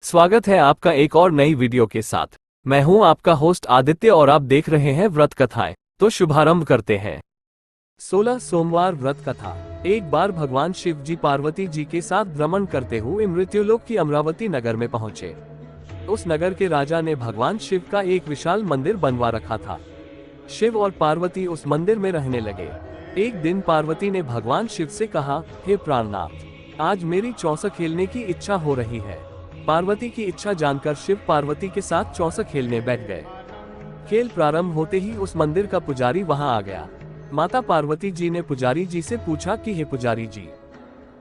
स्वागत है आपका एक और नई वीडियो के साथ। मैं हूं आपका होस्ट आदित्य और आप देख रहे हैं व्रत कथाएं। तो शुभारंभ करते हैं। 16 सोमवार व्रत कथा। एक बार भगवान शिव जी पार्वती जी के साथ भ्रमण करते हुए मृत्युलोक की अमरावती नगर में पहुंचे। उस नगर के राजा ने भगवान शिव का एक विशाल मंदिर बनवा रखा था। शिव और पार्वती उस मंदिर में रहने लगे। एक दिन पार्वती ने भगवान शिव से कहा, हे प्राणनाथ, आज मेरी चौसा खेलने की इच्छा हो रही है। पार्वती की इच्छा जानकर शिव पार्वती के साथ चौसा खेलने बैठ गए। खेल प्रारंभ होते ही उस मंदिर का पुजारी वहां आ गया। माता पार्वती जी ने पुजारी जी से पूछा कि हे पुजारी जी,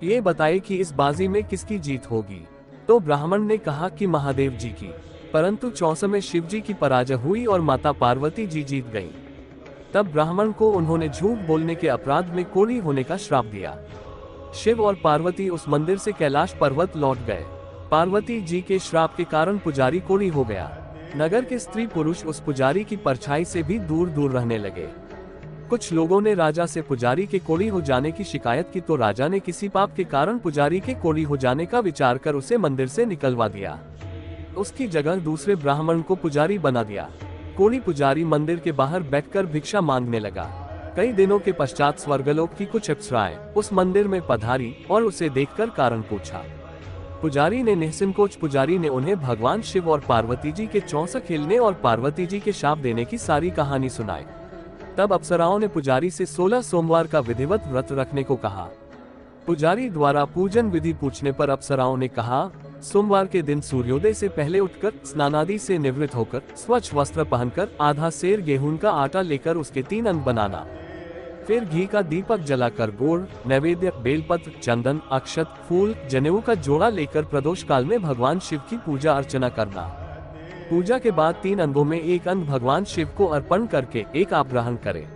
ये बताइए कि इस बाजी में किसकी जीत होगी। तो ब्राह्मण ने कहा कि महादेव जी की। परंतु चौसा में शिव जी की पराजय हुई और माता पार्वती जी जीत गईं। तब ब्राह्मण को उन्होंने झूठ बोलने के अपराध में कोढ़ी होने का श्राप दिया। शिव और पार्वती उस मंदिर से कैलाश पर्वत लौट गए। पार्वती जी के श्राप के कारण पुजारी कोढ़ी हो गया। नगर के स्त्री पुरुष उस पुजारी की परछाई से भी दूर दूर रहने लगे। कुछ लोगों ने राजा से पुजारी के कोढ़ी हो जाने की शिकायत की, तो राजा ने किसी पाप के कारण पुजारी के कोढ़ी हो जाने का विचार कर उसे मंदिर से निकलवा दिया। उसकी जगह दूसरे ब्राह्मण को पुजारी बना दिया। कोढ़ी पुजारी मंदिर के बाहर बैठकर भिक्षा मांगने लगा। कई दिनों के पश्चात स्वर्गलोक की कुछ अप्सराएं उस मंदिर में पधारी और उसे देखकर कारण पूछा। पुजारी ने निःसंकोच पुजारी ने उन्हें भगवान शिव और पार्वती जी के चौसा खेलने और पार्वती जी के शाप देने की सारी कहानी सुनाई। तब अप्सराओं ने पुजारी से 16 सोमवार का विधिवत व्रत रखने को कहा। पुजारी द्वारा पूजन विधि पूछने पर अप्सराओं ने कहा, सोमवार के दिन सूर्योदय से पहले उठकर स्नानादि से निवृत्त होकर स्वच्छ वस्त्र पहनकर आधा सेर गेहूं का आटा लेकर उसके 3 अंग बनाना। फिर घी का दीपक जलाकर गुड़, नैवेद्य, बेलपत्र, चंदन, अक्षत, फूल, जनेऊ का जोड़ा लेकर प्रदोष काल में भगवान शिव की पूजा अर्चना करना। पूजा के बाद 3 अंगों में एक अंग भगवान शिव को अर्पण करके एक आप ग्रहण करें।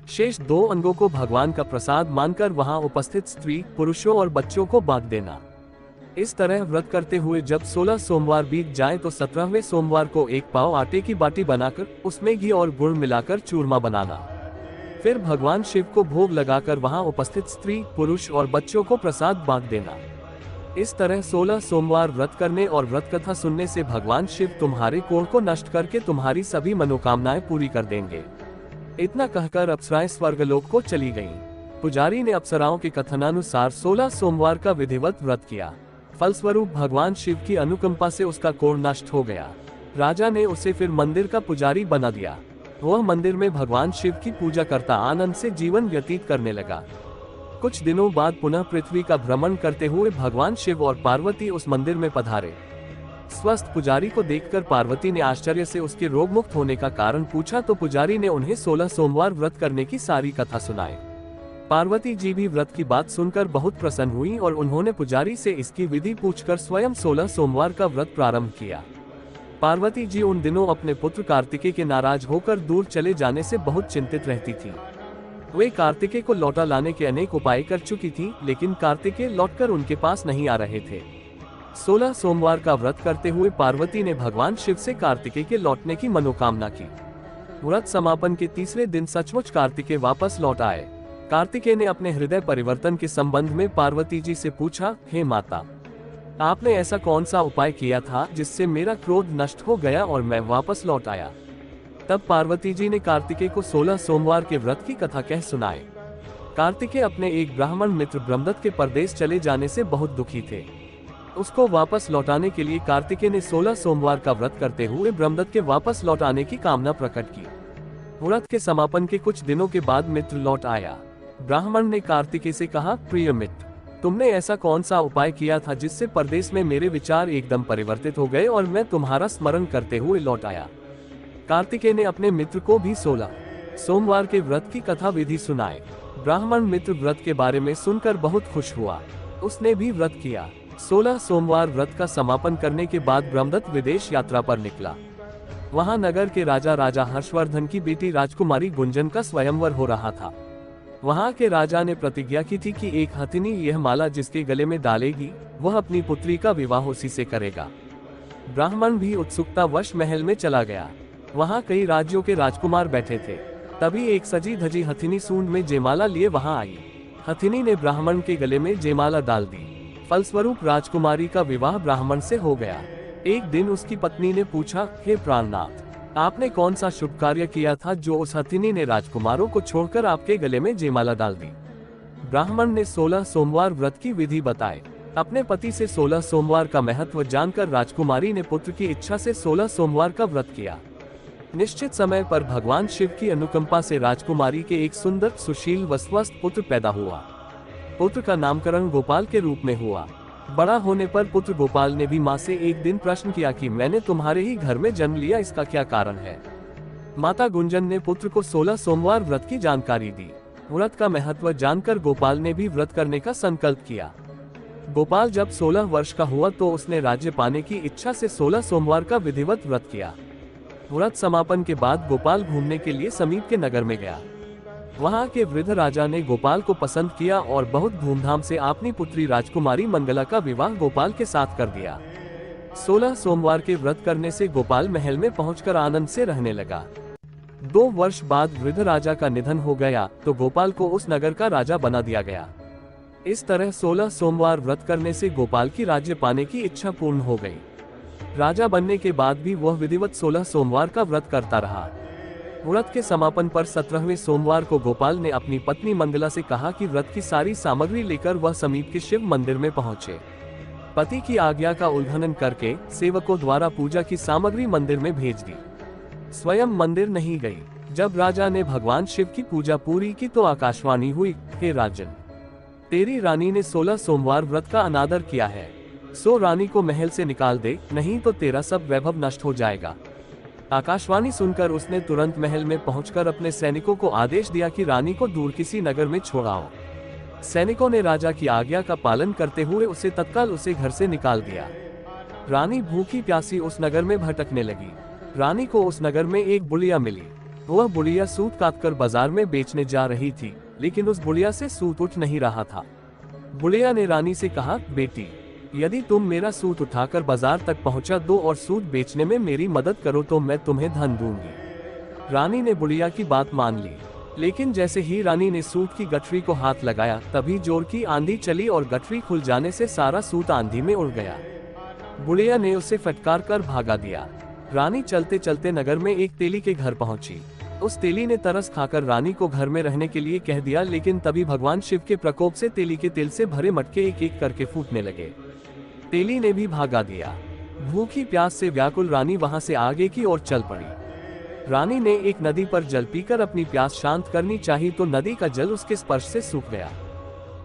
शेष 2 अंगों को भगवान का प्रसाद मानकर वहां उपस्थित स्त्री, पुरुषों और बच्चों को बांट देना। इस तरह व्रत करते हुए जब 16 सोमवार बीत जाए तो 17वें सोमवार को एक पाव आटे की बाटी बनाकर उसमें घी और गुड़ मिलाकर चूरमा बनाना। फिर भगवान शिव को भोग लगाकर वहां उपस्थित स्त्री, पुरुष और बच्चों को प्रसाद बांट देना। इस तरह 16 सोमवार व्रत करने और व्रत कथा सुनने से भगवान शिव तुम्हारे कोढ़ को नष्ट करके तुम्हारी सभी मनोकामनाएं पूरी कर देंगे। इतना कहकर अप्सराएं स्वर्गलोक को चली गईं। पुजारी ने अप्सराओं के कथनानुसार 16 सोमवार का विधिवत व्रत किया। फलस्वरूप भगवान शिव की अनुकंपा से उसका कोढ़ नष्ट हो गया। राजा ने उसे फिर मंदिर का पुजारी बना दिया। वह मंदिर में भगवान शिव की पूजा करता आनंद से जीवन व्यतीत करने लगा। कुछ दिनों बाद पुनः पृथ्वी का भ्रमण करते हुए भगवान शिव और पार्वती उस मंदिर में पधारे। स्वस्थ पुजारी को देखकर पार्वती ने आश्चर्य से उसके रोग मुक्त होने का कारण पूछा, तो पुजारी ने उन्हें 16 सोमवार व्रत करने की सारी कथा सुनाई। पार्वती जी भी व्रत की बात सुनकर बहुत प्रसन्न हुई और उन्होंने पुजारी से इसकी विधि पूछकर स्वयं 16 सोमवार का व्रत प्रारंभ किया। पार्वती जी उन दिनों अपने पुत्र कार्तिकेय के नाराज होकर दूर चले जाने से बहुत चिंतित रहती थी। वे कार्तिकेय को लौटा लाने के अनेक उपाय कर चुकी थी, लेकिन कार्तिकेय लौटकर उनके पास नहीं आ रहे थे। 16 सोमवार का व्रत करते हुए पार्वती ने भगवान शिव से कार्तिकेय के लौटने की मनोकामना की। व्रत समापन के तीसरे दिन सचमुच कार्तिकेय वापस लौट आए। कार्तिकेय ने अपने हृदय परिवर्तन के संबंध में पार्वती जी से पूछा, हे माता, आपने ऐसा कौन सा उपाय किया था जिससे मेरा क्रोध नष्ट हो गया और मैं वापस लौट आया। तब पार्वती जी ने कार्तिकेय को 16 सोमवार के व्रत की कथा कह सुनाए। कार्तिकेय अपने एक ब्राह्मण मित्र ब्रह्मदत्त के परदेश चले जाने से बहुत दुखी थे। उसको वापस लौटाने के लिए कार्तिकेय ने 16 सोमवार का व्रत करते हुए ब्रह्मदत्त के वापस लौट आने की कामना प्रकट की। व्रत के समापन के कुछ दिनों के बाद मित्र लौट आया। ब्राह्मण ने कार्तिकेय से कहा, प्रिय मित्र, तुमने ऐसा कौन सा उपाय किया था जिससे परदेश में मेरे विचार एकदम परिवर्तित हो गए और मैं तुम्हारा स्मरण करते हुए लौट आया। कार्तिकेय ने अपने मित्र को भी 16 सोमवार के व्रत की कथा विधि सुनाए। ब्राह्मण मित्र व्रत के बारे में सुनकर बहुत खुश हुआ। उसने भी व्रत किया। 16 सोमवार व्रत का समापन करने के बाद ब्रह्मदत्त विदेश यात्रा पर निकला। वहां नगर के राजा हर्षवर्धन की बेटी राजकुमारी गुंजन का स्वयंवर हो रहा था। वहां के राजा ने प्रतिज्ञा की थी कि एक हथिनी यह माला जिसके गले में डालेगी वह अपनी पुत्री का विवाह उसी से करेगा। ब्राह्मण भी उत्सुकतावश महल में चला गया। वहां कई राज्यों के राजकुमार बैठे थे। तभी एक सजी धजी हथिनी सूंड में जयमाला लिए वहां आई। हथिनी ने ब्राह्मण के गले में जयमाला डाल दी। फलस्वरूप राजकुमारी का विवाह ब्राह्मण से हो गया। एक दिन उसकी पत्नी ने पूछा, हे प्राणनाथ, आपने कौन सा शुभ कार्य किया था जो उस हथिनी ने राजकुमारों को छोड़कर आपके गले में जयमाला डाल दी। ब्राह्मण ने 16 सोमवार व्रत की विधि बताई। अपने पति से 16 सोमवार का महत्व जानकर राजकुमारी ने पुत्र की इच्छा से 16 सोमवार का व्रत किया। निश्चित समय पर भगवान शिव की अनुकंपा से राजकुमारी के एक सुंदर, सुशील व स्वस्थ पुत्र पैदा हुआ। पुत्र का नामकरण गोपाल के रूप में हुआ। बड़ा होने पर पुत्र गोपाल ने भी माँ से एक दिन प्रश्न किया कि मैंने तुम्हारे ही घर में जन्म लिया, इसका क्या कारण है। माता गुंजन ने पुत्र को 16 सोमवार व्रत की जानकारी दी। व्रत का महत्व जानकर गोपाल ने भी व्रत करने का संकल्प किया। गोपाल जब 16 वर्ष का हुआ तो उसने राज्य पाने की इच्छा से 16 सोमवार का विधिवत व्रत किया। व्रत समापन के बाद गोपाल घूमने के लिए समीप के नगर में गया। वहां के वृद्ध राजा ने गोपाल को पसंद किया और बहुत धूमधाम से अपनी पुत्री राजकुमारी मंगला का विवाह गोपाल के साथ कर दिया। 16 सोमवार के व्रत करने से गोपाल महल में पहुंचकर आनंद से रहने लगा। 2 वर्ष बाद वृद्ध राजा का निधन हो गया तो गोपाल को उस नगर का राजा बना दिया गया। इस तरह 16 सोमवार व्रत करने से गोपाल की राज्य पाने की इच्छा पूर्ण हो गई। राजा बनने के बाद भी वह विधिवत 16 सोमवार का व्रत करता रहा। व्रत के समापन पर 17वें सोमवार को गोपाल ने अपनी पत्नी मंगला से कहा कि व्रत की सारी सामग्री लेकर वह समीप के शिव मंदिर में पहुंचे। पति की आज्ञा का उल्लंघन करके सेवकों द्वारा पूजा की सामग्री मंदिर में भेज दी। स्वयं मंदिर नहीं गई। जब राजा ने भगवान शिव की पूजा पूरी की तो आकाशवाणी हुई, हे राजन, तेरी रानी ने 16 सोमवार व्रत का अनादर किया है, सो रानी को महल से निकाल दे, नहीं तो तेरा सब वैभव नष्ट हो जाएगा। आकाशवाणी सुनकर उसने तुरंत महल में पहुंचकर अपने सैनिकों को आदेश दिया कि रानी को दूर किसी नगर में छोड़ाओ। सैनिकों ने राजा की आज्ञा का पालन करते हुए उसे तत्काल घर से निकाल दिया। रानी भूखी प्यासी उस नगर में भटकने लगी। रानी को उस नगर में एक बुढ़िया मिली। वह बुढ़िया सूत काटकर बाजार में बेचने जा रही थी, लेकिन उस बुढ़िया से सूत उठ नहीं रहा था। बुढ़िया ने रानी से कहा, बेटी, यदि तुम मेरा सूत उठाकर बाजार तक पहुंचा दो और सूत बेचने में मेरी मदद करो तो मैं तुम्हें धन दूंगी। रानी ने बुढ़िया की बात मान ली, लेकिन जैसे ही रानी ने सूत की गठरी को हाथ लगाया तभी जोर की आंधी चली और गठरी खुल जाने से सारा सूत आंधी में उड़ गया। बुढ़िया ने उसे फटकार कर भागा दिया। रानी चलते चलते नगर में एक तेली के घर पहुंची। उस तेली ने तरस खाकर रानी को घर में रहने के लिए कह दिया, लेकिन तभी भगवान शिव के प्रकोप से तेली के तेल से भरे मटके एक एक करके फूटने लगे। तेली ने भी भागा दिया। भूखी प्यास से व्याकुल रानी वहां से आगे की ओर चल पड़ी। रानी ने एक नदी पर जल पीकर अपनी प्यास शांत करनी चाहिए तो नदी का जल उसके स्पर्श से सूख गया।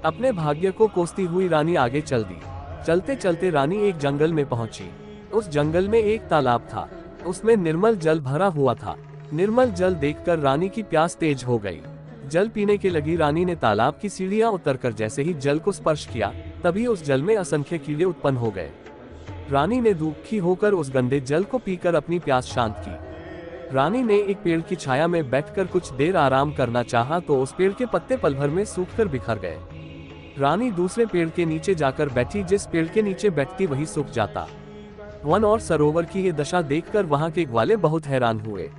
अपने भाग्य को कोसती हुई रानी आगे चल दी। चलते चलते रानी एक जंगल में पहुंची। उस जंगल में एक तालाब था, उसमें निर्मल जल भरा हुआ था। निर्मल जल देखकर रानी की प्यास तेज हो गई। जल पीने के लगी रानी ने तालाब की सीढ़ियां उतरकर जैसे ही जल को स्पर्श किया तभी उस जल में असंख्य कीड़े उत्पन्न हो गए। रानी ने दुखी होकर उस गंदे जल को पीकर अपनी प्यास शांत की। रानी ने एक पेड़ की छाया में बैठकर कुछ देर आराम करना चाहा तो उस पेड़ के पत्ते पल भर में सूखकर बिखर गए। रानी दूसरे पेड़ के नीचे जाकर बैठी। जिस पेड़ के नीचे बैठती वही सूख जाता। वन और सरोवर की ये दशा देखकर वहां के ग्वाले बहुत हैरान हुए।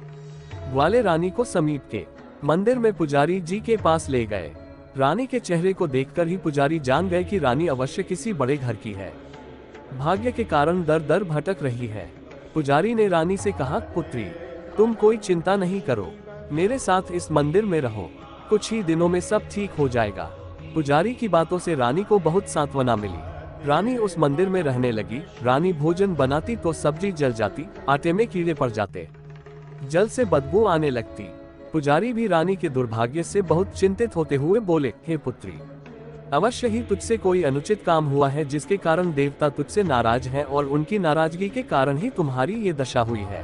ग्वाले रानी को समीप के मंदिर में पुजारी जी के पास ले गए। रानी के चेहरे को देखकर ही पुजारी जान गए कि रानी अवश्य किसी बड़े घर की है, भाग्य के कारण दर दर भटक रही है। पुजारी ने रानी से कहा, पुत्री, तुम कोई चिंता नहीं करो, मेरे साथ इस मंदिर में रहो, कुछ ही दिनों में सब ठीक हो जाएगा। पुजारी की बातों से रानी को बहुत सांत्वना मिली। रानी उस मंदिर में रहने लगी। रानी भोजन बनाती तो सब्जी जल जाती, आटे में कीड़े पड़ जाते, जल से बदबू आने लगती। पुजारी भी रानी के दुर्भाग्य से बहुत चिंतित होते हुए बोले, हे पुत्री, अवश्य ही तुझसे कोई अनुचित काम हुआ है जिसके कारण देवता तुझसे नाराज हैं और उनकी नाराजगी के कारण ही तुम्हारी ये दशा हुई है।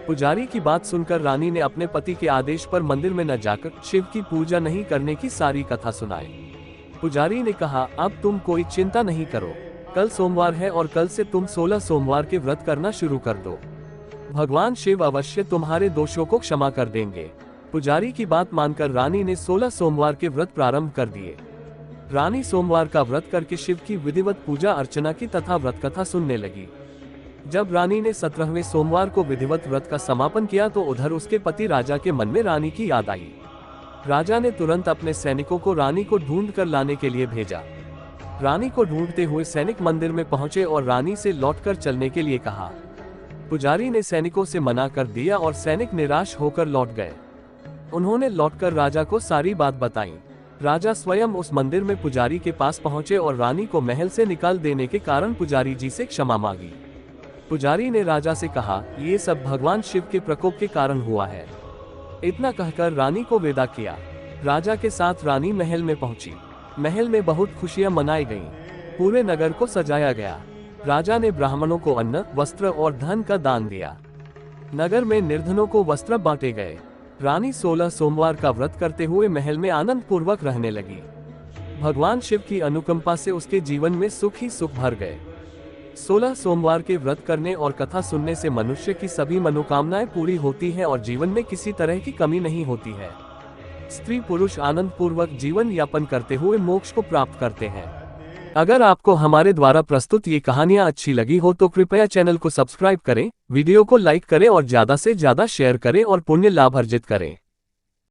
पुजारी की बात सुनकर रानी ने अपने पति के आदेश पर मंदिर में न जाकर शिव की पूजा नहीं करने की सारी कथा सुनाई। पुजारी ने कहा, अब तुम कोई चिंता नहीं करो, कल सोमवार है और कल से तुम 16 सोमवार के व्रत करना शुरू कर दो। भगवान शिव अवश्य तुम्हारे दोषों को क्षमा कर देंगे। पुजारी की बात मानकर रानी ने 16 सोमवार के व्रत प्रारंभ कर दिए। रानी सोमवार का व्रत करके शिव की विधिवत पूजा अर्चना की तथा व्रत कथा सुनने लगी। जब रानी ने 17वें सोमवार को विधिवत व्रत का समापन किया तो उधर उसके पति राजा के मन में रानी की याद आई। राजा ने तुरंत अपने सैनिकों को रानी को ढूंढ कर लाने के लिए भेजा। रानी को ढूंढते हुए सैनिक मंदिर में पहुंचे और रानी से लौटकर चलने के लिए कहा। पुजारी ने सैनिकों से मना कर दिया और सैनिक निराश होकर लौट गए। उन्होंने लौटकर राजा को सारी बात बताई। राजा स्वयं उस मंदिर में पुजारी के पास पहुंचे और रानी को महल से निकाल देने के कारण पुजारी जी से क्षमा मांगी। पुजारी ने राजा से कहा, ये सब भगवान शिव के प्रकोप के कारण हुआ है। इतना कहकर रानी को विदा किया। राजा के साथ रानी महल में पहुंची। महल में बहुत खुशियां मनाई गईं। पूरे नगर को सजाया गया। राजा ने ब्राह्मणों को अन्न, वस्त्र और धन का दान दिया। नगर में निर्धनों को वस्त्र बांटे गए। रानी 16 सोमवार का व्रत करते हुए महल में आनंद पूर्वक रहने लगी। भगवान शिव की अनुकंपा से उसके जीवन में सुख ही सुख भर गए। 16 सोमवार के व्रत करने और कथा सुनने से मनुष्य की सभी मनोकामनाएं पूरी होती हैं और जीवन में किसी तरह की कमी नहीं होती है। स्त्री पुरुष आनंद पूर्वक जीवन यापन करते हुए मोक्ष को प्राप्त करते हैं। अगर आपको हमारे द्वारा प्रस्तुत ये कहानियां अच्छी लगी हो तो कृपया चैनल को सब्सक्राइब करें, वीडियो को लाइक करें और ज्यादा से ज्यादा शेयर करें और पुण्य लाभ अर्जित करें।